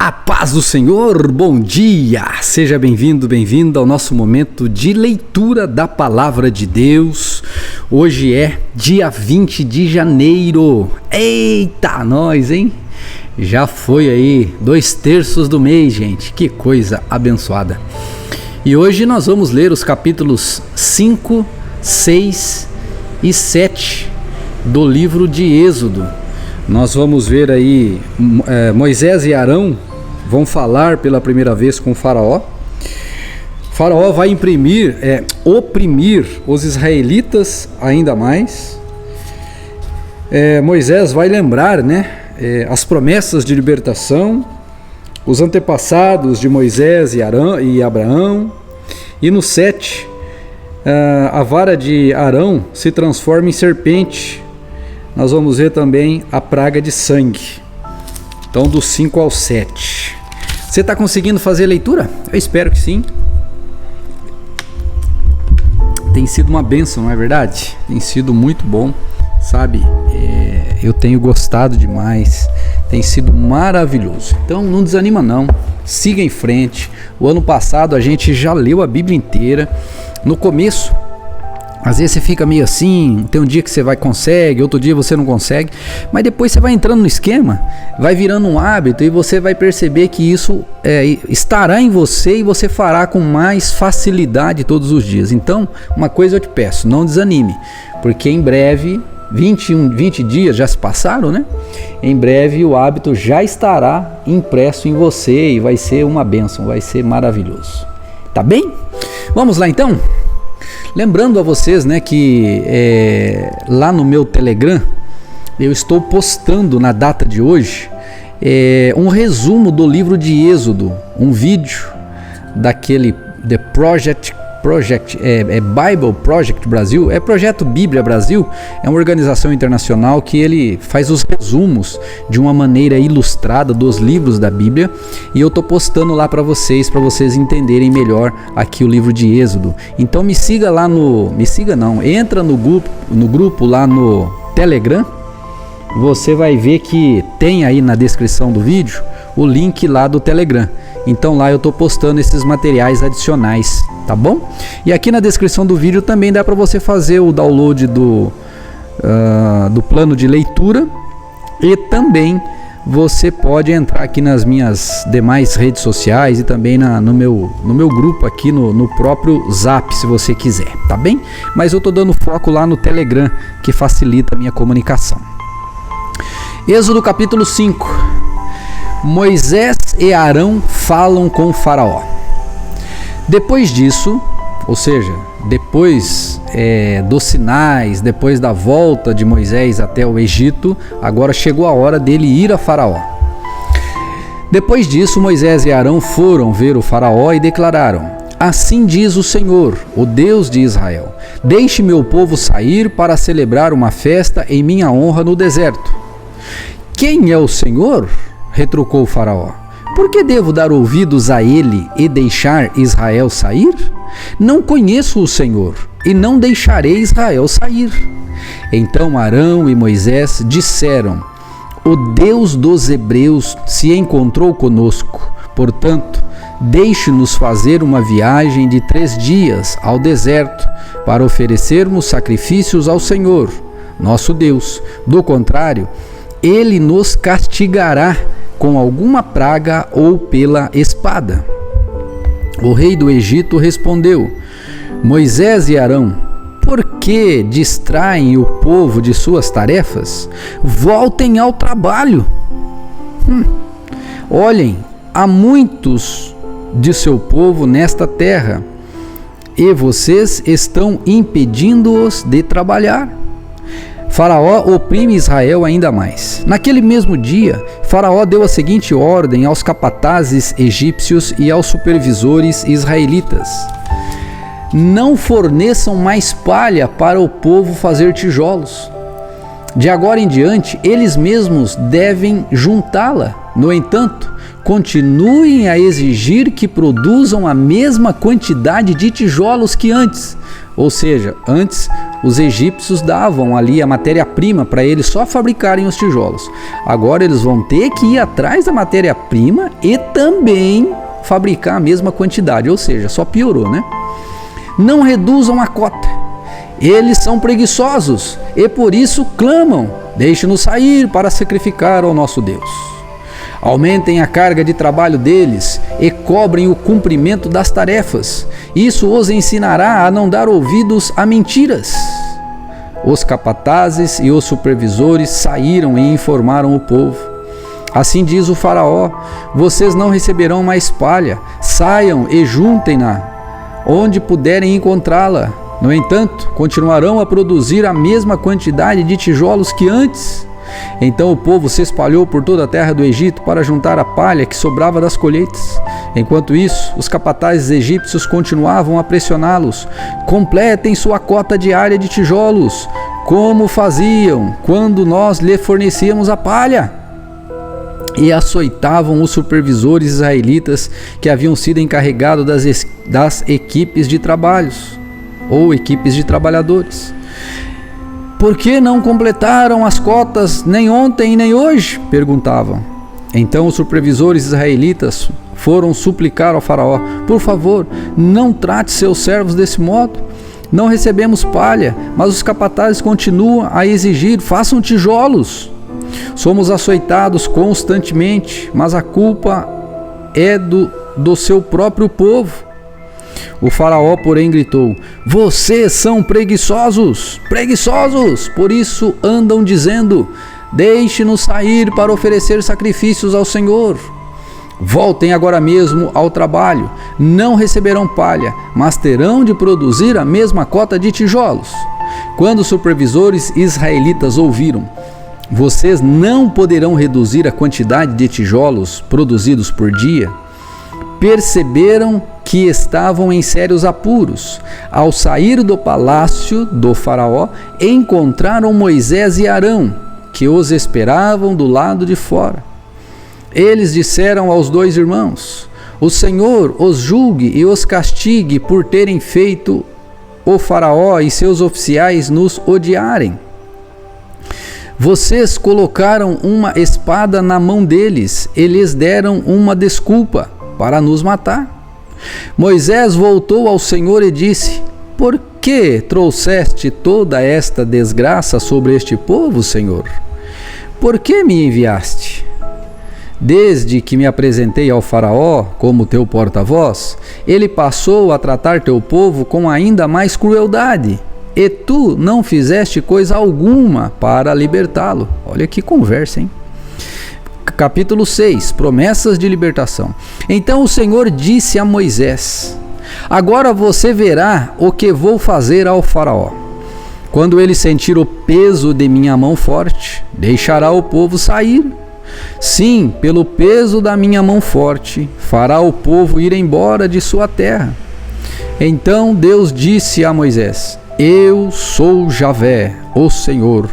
A paz do Senhor, bom dia! Seja bem-vindo, bem-vinda ao nosso momento de leitura da Palavra de Deus. Hoje é dia 20 de janeiro. Eita, nós, hein? Já foi aí 2/3 do mês, gente. Que coisa abençoada. E hoje nós vamos ler os capítulos 5, 6 e 7 do livro de Êxodo. Nós vamos ver aí Moisés e Arão vão falar pela primeira vez com Faraó. Faraó vai oprimir os israelitas ainda mais. Moisés vai lembrar, as promessas de libertação, os antepassados de Moisés e Abraão. E no 7, a vara de Arão se transforma em serpente. Nós vamos ver também a praga de sangue. Então, do 5 ao 7. Você está conseguindo fazer a leitura? Eu espero que sim. Tem sido uma bênção, não é verdade? Tem sido muito bom, sabe? Eu tenho gostado demais. Tem sido maravilhoso. Então, não desanima não. Siga em frente. O ano passado a gente já leu a Bíblia inteira. No começo, às vezes você fica meio assim, tem um dia que você consegue, outro dia você não consegue, mas depois você vai entrando no esquema, vai virando um hábito e você vai perceber que isso estará em você e você fará com mais facilidade todos os dias. Então, uma coisa eu te peço, não desanime, porque em breve, 20 dias já se passaram, né? Em breve o hábito já estará impresso em você e vai ser uma bênção, vai ser maravilhoso. Tá bem? Vamos lá então? Lembrando a vocês, que lá no meu Telegram eu estou postando na data de hoje um resumo do livro de Êxodo, um vídeo daquele The Project Bible Project Brasil, Projeto Bíblia Brasil, é uma organização internacional que ele faz os resumos de uma maneira ilustrada dos livros da Bíblia, e eu tô postando lá para vocês entenderem melhor aqui o livro de Êxodo. Então entra no grupo lá no Telegram. Você vai ver que tem aí na descrição do vídeo o link lá do Telegram. Então lá eu estou postando esses materiais adicionais, tá bom? E aqui na descrição do vídeo também dá para você fazer o download do plano de leitura, e também você pode entrar aqui nas minhas demais redes sociais e também no meu grupo aqui no próprio Zap, se você quiser, tá bem? Mas eu estou dando foco lá no Telegram, que facilita a minha comunicação. Êxodo capítulo 5. Moisés e Arão falam com Faraó. Depois disso, ou seja, depois dos sinais, depois da volta de Moisés até o Egito, agora chegou a hora dele ir a Faraó. Depois disso, Moisés e Arão foram ver o Faraó e declararam: Assim diz o Senhor, o Deus de Israel: Deixe meu povo sair para celebrar uma festa em minha honra no deserto. Quem é o Senhor? Retrucou o Faraó. Por que devo dar ouvidos a ele e deixar Israel sair? Não conheço o Senhor e não deixarei Israel sair. Então Arão e Moisés disseram: O Deus dos Hebreus se encontrou conosco. Portanto, deixe-nos fazer uma viagem de 3 dias ao deserto para oferecermos sacrifícios ao Senhor, nosso Deus. Do contrário, ele nos castigará com alguma praga ou pela espada. O rei do Egito respondeu: Moisés e Arão, por que distraem o povo de suas tarefas? Voltem ao trabalho. Olhem, há muitos de seu povo nesta terra, e vocês estão impedindo-os de trabalhar. Faraó oprime Israel ainda mais. Naquele mesmo dia, Faraó deu a seguinte ordem aos capatazes egípcios e aos supervisores israelitas: Não forneçam mais palha para o povo fazer tijolos. De agora em diante, eles mesmos devem juntá-la. No entanto, continuem a exigir que produzam a mesma quantidade de tijolos que antes. Ou seja, antes os egípcios davam ali a matéria-prima para eles só fabricarem os tijolos. Agora eles vão ter que ir atrás da matéria-prima e também fabricar a mesma quantidade. Ou seja, só piorou, né? Não reduzam a cota. Eles são preguiçosos e por isso clamam: deixe-nos sair para sacrificar ao nosso Deus. Aumentem a carga de trabalho deles e cobrem o cumprimento das tarefas. Isso os ensinará a não dar ouvidos a mentiras. Os capatazes e os supervisores saíram e informaram o povo. Assim diz o faraó: vocês não receberão mais palha, saiam e juntem-na onde puderem encontrá-la. No entanto, continuarão a produzir a mesma quantidade de tijolos que antes. Então o povo se espalhou por toda a terra do Egito para juntar a palha que sobrava das colheitas. Enquanto isso, os capatazes egípcios continuavam a pressioná-los: completem sua cota diária de tijolos, como faziam quando nós lhe fornecíamos a palha. E açoitavam os supervisores israelitas que haviam sido encarregados das equipes de trabalhos, ou equipes de trabalhadores. Por que não completaram as cotas nem ontem nem hoje? Perguntavam. Então os supervisores israelitas foram suplicar ao faraó: por favor, não trate seus servos desse modo. Não recebemos palha, mas os capatazes continuam a exigir: façam tijolos. Somos açoitados constantemente, mas a culpa é do seu próprio povo. O faraó, porém, gritou: vocês são preguiçosos, preguiçosos, por isso andam dizendo: deixe-nos sair para oferecer sacrifícios ao Senhor. Voltem agora mesmo ao trabalho, não receberão palha, mas terão de produzir a mesma cota de tijolos. Quando os supervisores israelitas ouviram: vocês não poderão reduzir a quantidade de tijolos produzidos por dia, perceberam que estavam em sérios apuros. Ao sair do palácio do faraó, encontraram Moisés e Arão, que os esperavam do lado de fora. Eles disseram aos dois irmãos: o Senhor os julgue e os castigue por terem feito o faraó e seus oficiais nos odiarem. Vocês colocaram uma espada na mão deles e lhes deram uma desculpa para nos matar. Moisés voltou ao Senhor e disse: por que trouxeste toda esta desgraça sobre este povo, Senhor? Por que me enviaste? Desde que me apresentei ao faraó como teu porta-voz, ele passou a tratar teu povo com ainda mais crueldade, e tu não fizeste coisa alguma para libertá-lo. Olha que conversa, hein? Capítulo 6, promessas de libertação. Então o Senhor disse a Moisés: agora você verá o que vou fazer ao faraó. Quando ele sentir o peso de minha mão forte, deixará o povo sair. Sim, pelo peso da minha mão forte, fará o povo ir embora de sua terra. Então Deus disse a Moisés: eu sou Javé, o Senhor.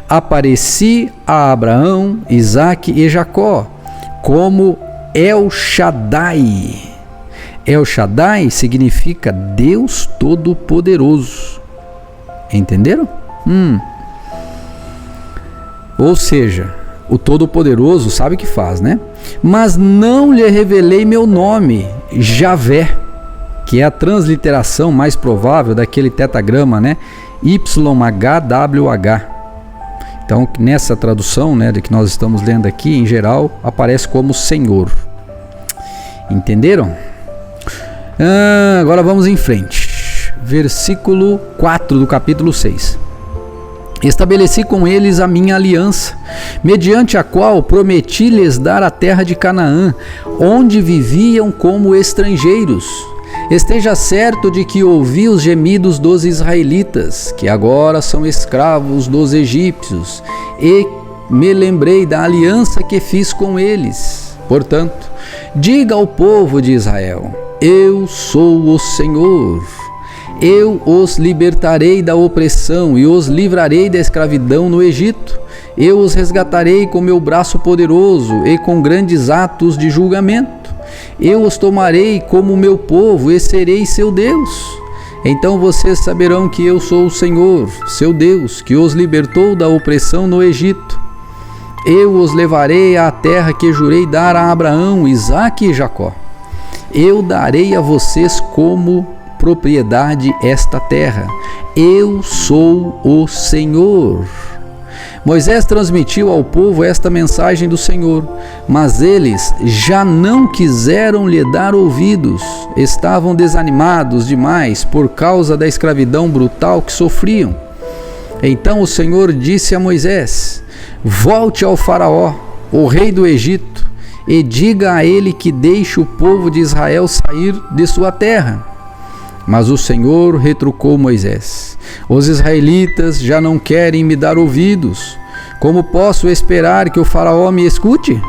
Apareci a Abraão, Isaque e Jacó como El Shaddai. El Shaddai significa Deus Todo-Poderoso. Entenderam? Ou seja, o Todo-Poderoso sabe o que faz, né? Mas não lhe revelei meu nome, Javé, que é a transliteração mais provável daquele tetagrama, né? YHWH. Então, nessa tradução, né, que nós estamos lendo aqui, em geral, aparece como Senhor. Entenderam? Agora vamos em frente. Versículo 4 do capítulo 6. Estabeleci com eles a minha aliança, mediante a qual prometi-lhes dar a terra de Canaã, onde viviam como estrangeiros. Esteja certo de que ouvi os gemidos dos israelitas, que agora são escravos dos egípcios, e me lembrei da aliança que fiz com eles. Portanto, diga ao povo de Israel: eu sou o Senhor. Eu os libertarei da opressão e os livrarei da escravidão no Egito. Eu os resgatarei com meu braço poderoso e com grandes atos de julgamento. Eu os tomarei como meu povo e serei seu Deus. Então vocês saberão que eu sou o Senhor, seu Deus, que os libertou da opressão no Egito. Eu os levarei à terra que jurei dar a Abraão, Isaque e Jacó. Eu darei a vocês como propriedade esta terra. Eu sou o Senhor. Moisés transmitiu ao povo esta mensagem do Senhor, mas eles já não quiseram lhe dar ouvidos. Estavam desanimados demais por causa da escravidão brutal que sofriam. Então o Senhor disse a Moisés: volte ao Faraó, o rei do Egito, e diga a ele que deixe o povo de Israel sair de sua terra. Mas o Senhor retrucou Moisés: os israelitas já não querem me dar ouvidos. Como posso esperar que o Faraó me escute?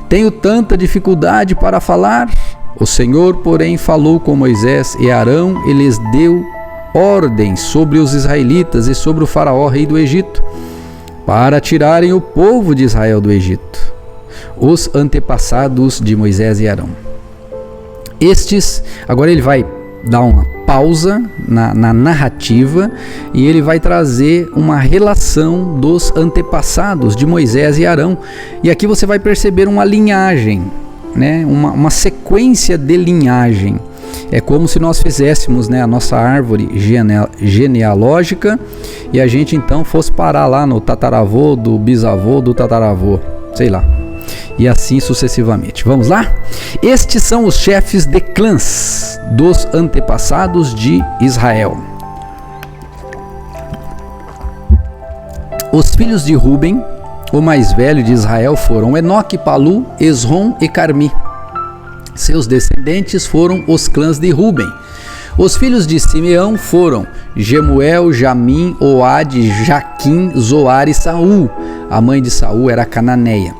Tenho tanta dificuldade para falar. O Senhor, porém, falou com Moisés e Arão e lhes deu ordens sobre os israelitas e sobre o Faraó, rei do Egito, para tirarem o povo de Israel do Egito, os antepassados de Moisés e Arão. Agora ele vai dar uma pausa na narrativa e ele vai trazer uma relação dos antepassados de Moisés e Arão. E aqui você vai perceber uma linhagem, né? Uma sequência de linhagem. É como se nós fizéssemos, né, a nossa árvore genealógica e a gente então fosse parar lá no tataravô do bisavô do tataravô, sei lá. E assim sucessivamente. Vamos lá? Estes são os chefes de clãs dos antepassados de Israel. Os filhos de Ruben, o mais velho de Israel, foram Enoque, Palu, Esrom e Carmi. Seus descendentes foram os clãs de Ruben. Os filhos de Simeão foram Jemuel, Jamim, Oade, Jaquim, Zoar e Saul. A mãe de Saul era cananeia.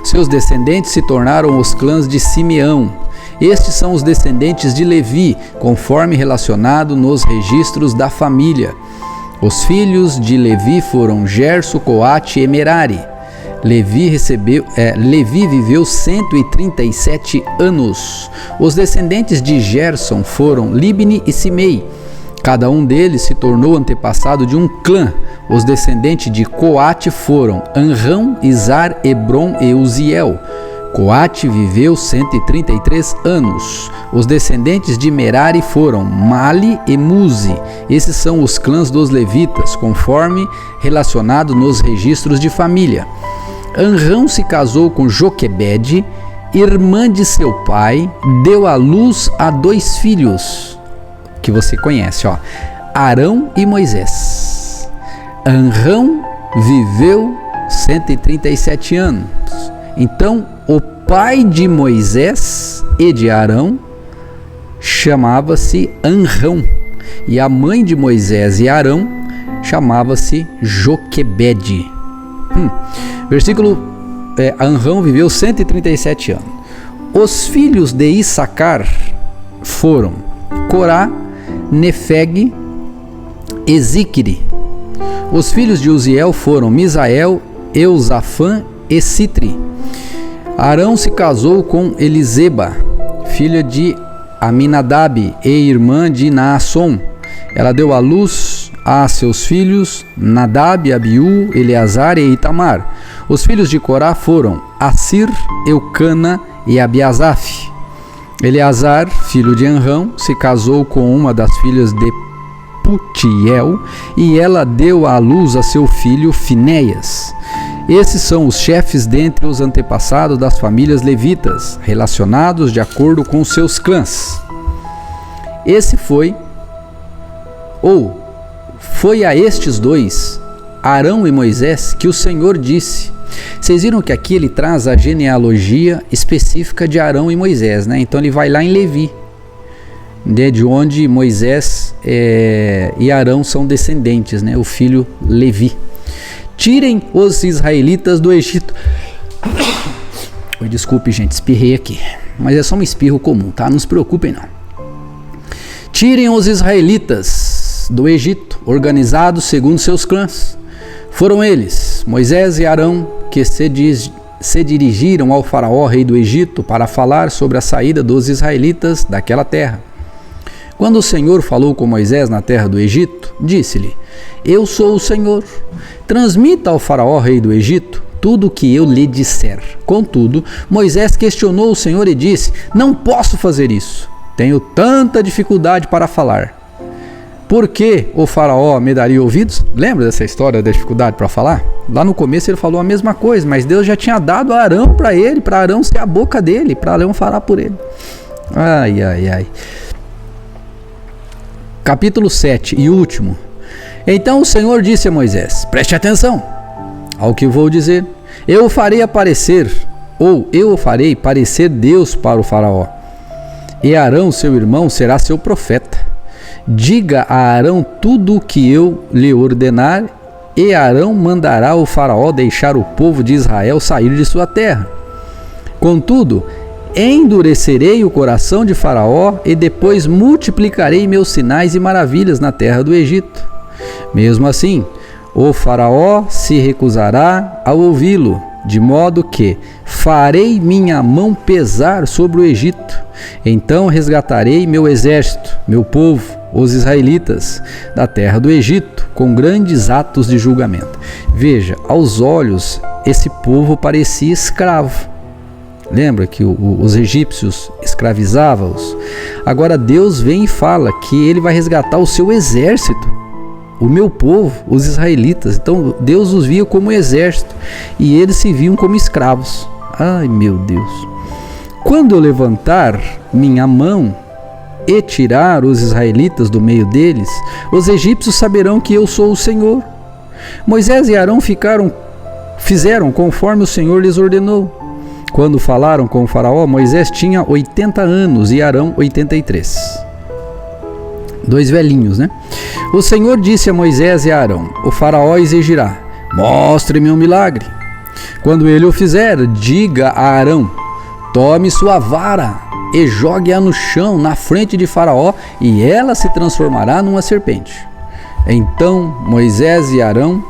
Seus descendentes se tornaram os clãs de Simeão. Estes são os descendentes de Levi, conforme relacionado nos registros da família. Os filhos de Levi foram Gerso, Coate e Merari. Levi viveu 137 anos. Os descendentes de Gerson foram Libni e Simei. Cada um deles se tornou antepassado de um clã. Os descendentes de Coate foram Anrão, Izar, Hebron e Uziel. Coate viveu 133 anos. Os descendentes de Merari foram Mali e Muzi. Esses são os clãs dos levitas, conforme relacionado nos registros de família. Anrão se casou com Joquebede, irmã de seu pai, deu à luz a 2 filhos, que você conhece, Arão e Moisés. Anrão viveu 137 anos. Então, o pai de Moisés e de Arão chamava-se Anrão, e a mãe de Moisés e Arão chamava-se Joquebede. Anrão viveu 137 anos. Os filhos de Issacar foram Corá, Nefeg e Zicri. Os filhos de Uziel foram Misael, Eusafã e Citri. Arão se casou com Eliseba, filha de Aminadab e irmã de Naasson. Ela deu à luz a seus filhos Nadab, Abiú, Eleazar e Itamar. Os filhos de Corá foram Assir, Eucana e Abiasaf. Eleazar, filho de Anrão, se casou com uma das filhas de Putiel e ela deu à luz a seu filho Finéias. Esses são os chefes dentre os antepassados das famílias levitas, relacionados de acordo com seus clãs. Foi a estes 2, Arão e Moisés, que o Senhor disse. Vocês viram que aqui ele traz a genealogia específica de Arão e Moisés, né? Então ele vai lá em Levi, de onde Moisés e Arão são descendentes, né? O filho Levi. Tirem os israelitas do Egito. Desculpe, gente, espirrei aqui. Mas é só um espirro comum, tá? Não se preocupem, não. Tirem os israelitas israelitas do Egito, organizados segundo seus clãs. Foram eles, Moisés e Arão, que se dirigiram ao faraó, rei do Egito, para falar sobre a saída dos israelitas daquela terra. Quando o Senhor falou com Moisés na terra do Egito, disse-lhe: Eu sou o Senhor. Transmita ao faraó, rei do Egito, tudo o que eu lhe disser. Contudo, Moisés questionou o Senhor e disse: Não posso fazer isso. Tenho tanta dificuldade para falar. Por que o faraó me daria ouvidos? Lembra dessa história da dificuldade para falar? Lá no começo ele falou a mesma coisa, mas Deus já tinha dado Arão para ele, para Arão ser a boca dele, para Arão falar por ele. Ai, ai, ai. Capítulo 7 e último. Então o Senhor disse a Moisés: Preste atenção ao que vou dizer. Eu o farei parecer Deus para o faraó. E Arão, seu irmão, será seu profeta. Diga a Arão tudo o que eu lhe ordenar, e Arão mandará o faraó deixar o povo de Israel sair de sua terra. Contudo, endurecerei o coração de Faraó e depois multiplicarei meus sinais e maravilhas na terra do Egito. Mesmo assim, o Faraó se recusará a ouvi-lo, de modo que farei minha mão pesar sobre o Egito. Então resgatarei meu exército, meu povo, os israelitas, da terra do Egito, com grandes atos de julgamento. Veja, aos olhos, esse povo parecia escravo. Lembra que os egípcios escravizavam-os? Agora Deus vem e fala que ele vai resgatar o seu exército, o meu povo, os israelitas. Então Deus os via como exército e eles se viam como escravos. Ai, meu Deus! Quando eu levantar minha mão e tirar os israelitas do meio deles, os egípcios saberão que eu sou o Senhor. Moisés e Arão fizeram conforme o Senhor lhes ordenou. Quando falaram com o faraó, Moisés tinha 80 anos e Arão 83. Dois velhinhos, né? O Senhor disse a Moisés e a Arão: O faraó exigirá: Mostre-me um milagre. Quando ele o fizer, diga a Arão: Tome sua vara e jogue-a no chão na frente de Faraó, e ela se transformará numa serpente. Então Moisés e Arão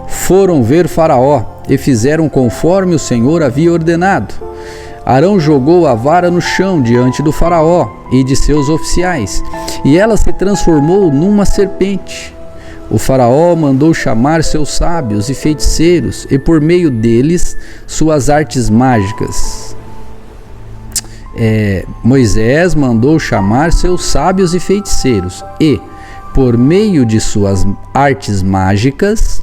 foram ver Faraó e fizeram conforme o Senhor havia ordenado. Arão jogou a vara no chão diante do Faraó e de seus oficiais, e ela se transformou numa serpente. O Faraó mandou chamar seus sábios e feiticeiros, e por meio deles suas artes mágicas. Moisés mandou chamar seus sábios e feiticeiros, e, por meio de suas artes mágicas,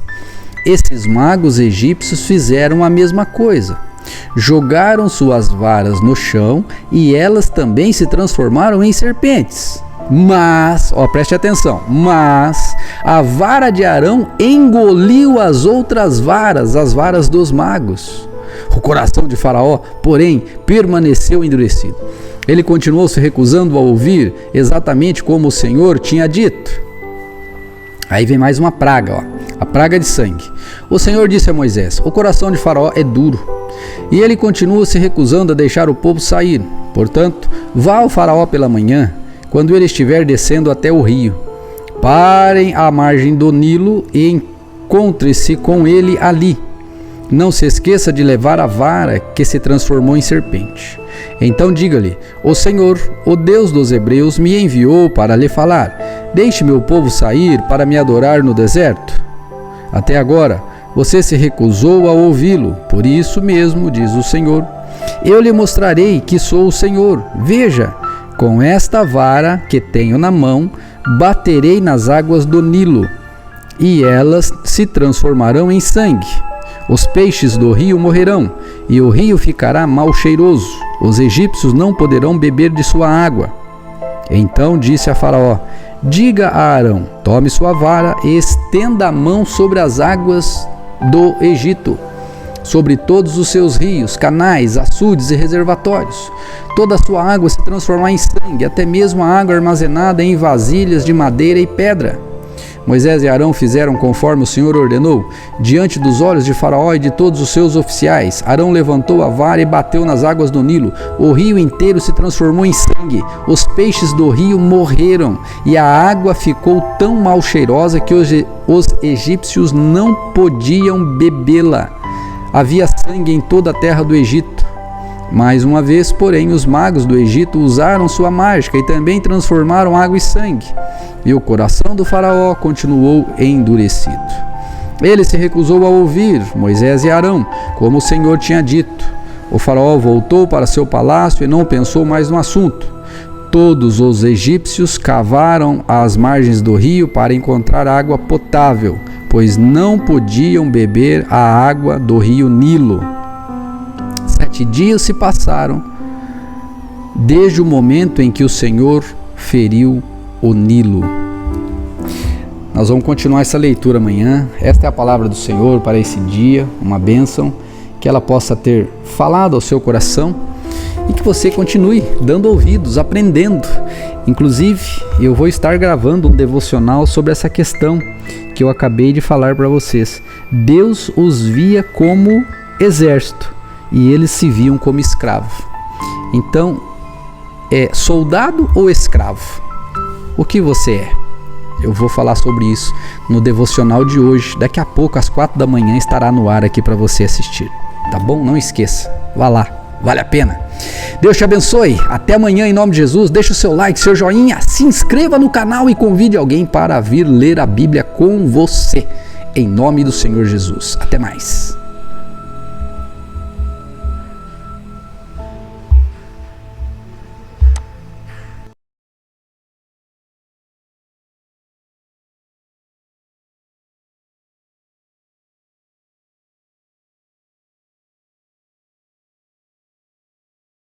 esses magos egípcios fizeram a mesma coisa. Jogaram suas varas no chão e elas também se transformaram em serpentes. Mas, preste atenção, mas a vara de Arão engoliu as outras varas, as varas dos magos. O coração de Faraó, porém, permaneceu endurecido. Ele continuou se recusando a ouvir exatamente como o Senhor tinha dito. Aí vem mais uma praga, a praga de sangue. O Senhor disse a Moisés: O coração de Faraó é duro, e ele continua se recusando a deixar o povo sair. Portanto, vá ao Faraó pela manhã, quando ele estiver descendo até o rio. Parem à margem do Nilo e encontre-se com ele ali. Não se esqueça de levar a vara que se transformou em serpente. Então diga-lhe: O Senhor, o Deus dos hebreus, me enviou para lhe falar: Deixe meu povo sair para me adorar no deserto. Até agora você se recusou a ouvi-lo. Por isso mesmo, diz o Senhor, eu lhe mostrarei que sou o Senhor. Veja, com esta vara que tenho na mão, baterei nas águas do Nilo, e elas se transformarão em sangue. Os peixes do rio morrerão, e o rio ficará mal cheiroso. Os egípcios não poderão beber de sua água. Então disse a Faraó: Diga a Arão: Tome sua vara e estenda a mão sobre as águas do Egito, sobre todos os seus rios, canais, açudes e reservatórios. Toda a sua água se transformará em sangue, até mesmo a água armazenada em vasilhas de madeira e pedra. Moisés e Arão fizeram conforme o Senhor ordenou, diante dos olhos de Faraó e de todos os seus oficiais. Arão levantou a vara e bateu nas águas do Nilo. O rio inteiro se transformou em sangue. Os peixes do rio morreram e a água ficou tão mal cheirosa que os egípcios não podiam bebê-la. Havia sangue em toda a terra do Egito. Mais uma vez, porém, os magos do Egito usaram sua mágica e também transformaram água em sangue. E o coração do faraó continuou endurecido. Ele se recusou a ouvir Moisés e Arão, como o Senhor tinha dito. O faraó voltou para seu palácio e não pensou mais no assunto. Todos os egípcios cavaram às margens do rio para encontrar água potável, pois não podiam beber a água do rio Nilo. 7 dias se passaram desde o momento em que o Senhor feriu o Nilo. Nós vamos continuar essa leitura amanhã. Esta é a palavra do Senhor para esse dia, uma bênção, que ela possa ter falado ao seu coração e que você continue dando ouvidos, aprendendo. Inclusive, eu vou estar gravando um devocional sobre essa questão que eu acabei de falar para vocês. Deus os via como exército e eles se viam como escravo. Então, é soldado ou escravo? O que você é? Eu vou falar sobre isso no devocional de hoje. Daqui a pouco, às 4 da manhã, estará no ar aqui para você assistir. Tá bom? Não esqueça. Vá lá. Vale a pena. Deus te abençoe. Até amanhã em nome de Jesus. Deixe o seu like, seu joinha. Se inscreva no canal e convide alguém para vir ler a Bíblia com você. Em nome do Senhor Jesus. Até mais.